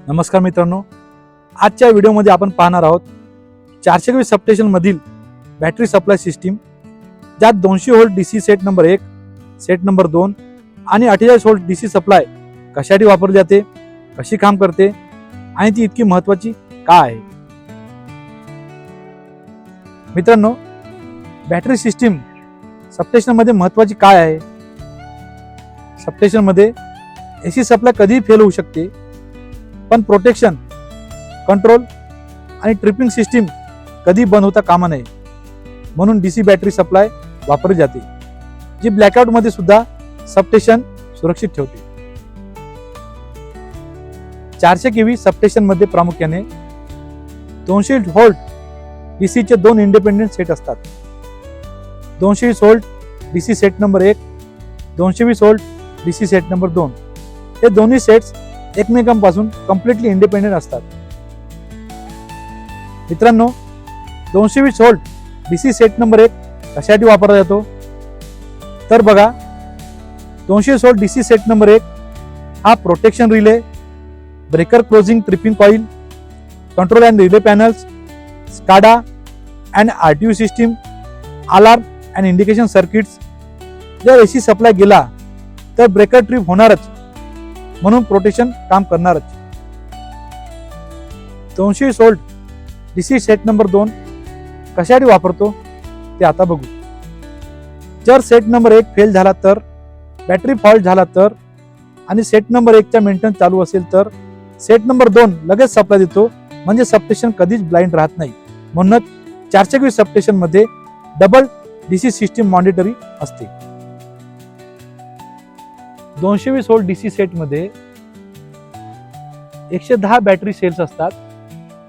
नमस्कार मित्रांनो, आजच्या व्हिडिओमध्ये आपण पाहणार आहोत 420 सबस्टेशन मधील बॅटरी सप्लाय सिस्टीम, ज्यात 200 volt DC set number 1, set number 2 आणि 48 व्होल्ट डीसी सप्लाय कशासाठी वापरली जाते, कशी काम करते आणि ती इतकी महत्त्वाची का आहे। मित्रांनो, बॅटरी सिस्टीम सबस्टेशन मध्ये महत्त्वाची काय आहे। सबस्टेशन मध्ये एसी सप्लाय कधीही फेल होऊ शकते, पण प्रोटेक्शन, कंट्रोल आणि ट्रिपिंग सिस्टीम कधी बंद होता कामा नये, म्हणून डीसी बॅटरी सप्लाय वापरली जाते, जी ब्लॅकआउट मध्ये सुद्धा सबस्टेशन सुरक्षित ठेवते। 400 केव्ही सबस्टेशन मध्ये प्रामुख्याने 200 व्होल्ट डीसी चे 2 इंडिपेंडेंट सेट असतात। 220 volt DC set number 1, 220 volt DC set number 2 हे दोन्ही सेट्स एकमेकांपासून कम्प्लिटली इंडिपेंडेंट असतात। मित्रांनो, 220 व्होल्ट डीसी सेट नंबर 1 कशासाठी वापरला जातो, तर बघा, 220 व्होल्ट डीसी सेट नंबर 1 हा protection relay, breaker closing tripping coil, control and relay panels, SCADA and RTU system, alarm and indication circuits, जर एसी सप्लाय गेला तर ब्रेकर ट्रिप होणारच, म्हणून प्रोटेक्शन काम करणारच। 220 व्होल्ट डीसी सेट नंबर 2 कशासाठी वापरतो ते आता बघू। जर सेट नंबर 1 फेल झाला तर, बॅटरी फॉल्ट झाला तर आणि सेट नंबर 1 चा मेंटेनन्स चालू असेल तर सेट नंबर 2 लगेच सप्लाय देतो, म्हणजे सबस्टेशन कधीच ब्लाइंड राहत नाही। म्हणूनच 420 सबस्टेशन मध्ये डबल डीसी सिस्टीम मॉनिटरी असते। 220 व्होल्ट डीसी सेट मध्ये 110 बॅटरी सेल्स असतात।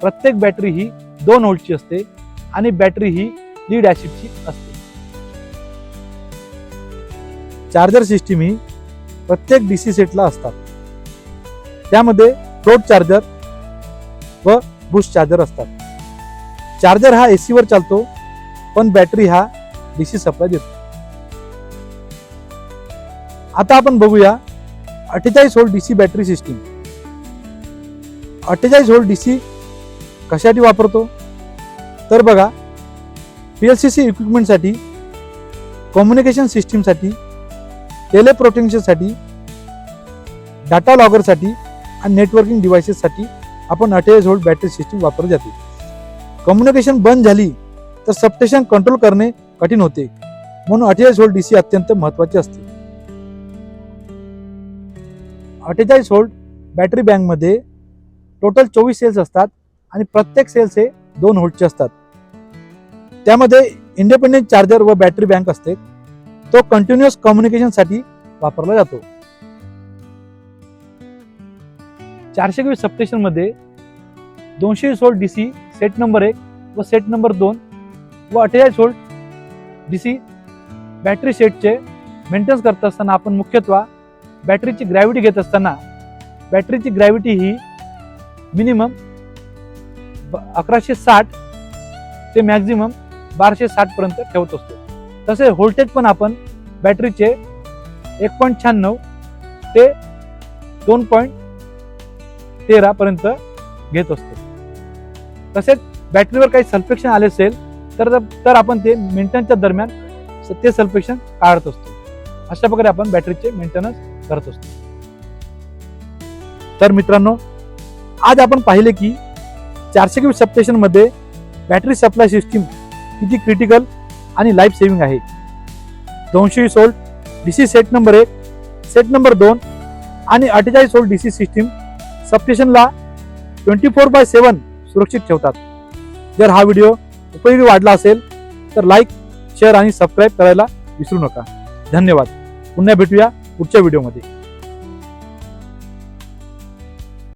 प्रत्येक बॅटरी ही 2 व्होल्टची असते आणि बॅटरी ही लीड ऍसिडची असते। चार्जर सिस्टीम ही प्रत्येक डीसी सेटला असतात, त्यामध्ये फ्लोट चार्जर व बूस्ट चार्जर असतात। चार्जर हा एसी वर चालतो, पण बॅटरी हा डीसी सप्लाय देतो। आता आपण बघूया 48 volt DC battery system. 48 volt DC कशासाठी वापरतो, तर बघा, पीएलसीसी इक्विपमेंटसाठी, कम्युनिकेशन सिस्टीमसाठी, टेलिप्रोटेक्शनसाठी, डाटा लॉगरसाठी आणि नेटवर्किंग डिव्हाइसेससाठी आपण 48 व्होल्ट बॅटरी सिस्टीम वापरली जाते। कम्युनिकेशन बंद झाली तर सबस्टेशन कंट्रोल करणे कठीण होते, म्हणून 48 व्होल्ट डीसी अत्यंत महत्त्वाचे असते। 48 व्होल्ट बॅटरी बँक मध्ये टोटल 24 सेल्स असतात आणि प्रत्येक सेल्स हे 2 व्होल्टचे असतात। त्यामध्ये इंडिपेंडेंट चार्जर व बॅटरी बँक असते, तो कंटिन्युअस कम्युनिकेशन साठी वापरला जातो। 420 सबस्टेशन मध्ये 220 व्होल्ट डीसी सेट नंबर 1 व सेट नंबर 2 व 48 व्होल्ट डीसी बॅटरी सेटचे मेंटेनन्स करत असताना आपण मुख्यत्वे बॅटरीची ग्रॅव्हिटी घेत असताना बॅटरीची ग्रॅव्हिटी ही मिनिमम 1160 ते मॅक्झिमम 1260 पर्यंत ठेवत असतो। तसे व्होल्टेज पण आपण बॅटरीचे 1.96 ते 2.13 पर्यंत घेत असतो। तसेच बॅटरीवर काही सल्फेक्शन आले असेल तर आपण ते मेंटेनन्सच्या दरम्यान ते सल्फेक्शन काढत असतो। अशा प्रकारे आपण बॅटरीचे मेंटेनन्स करत असतो। तर मित्रांनो, आज आपण पाहिले की 400 केव्ही सबस्टेशन मध्ये बॅटरी सप्लाय सिस्टीम किती क्रिटिकल आणि लाईफ सेव्हिंग आहे। 220 volt DC set number 1, set number 2 आणि 48 व्होल्ट डीसी सिस्टीम सबस्टेशनला 24/7 सुरक्षित ठेवतात। जर हा व्हिडिओ उपयोगी वाटला असेल तर लाईक, शेअर आणि सबस्क्राईब करायला विसरू नका। धन्यवाद। पुन्हा भेटूया पुढच्या व्हिडिओमध्ये।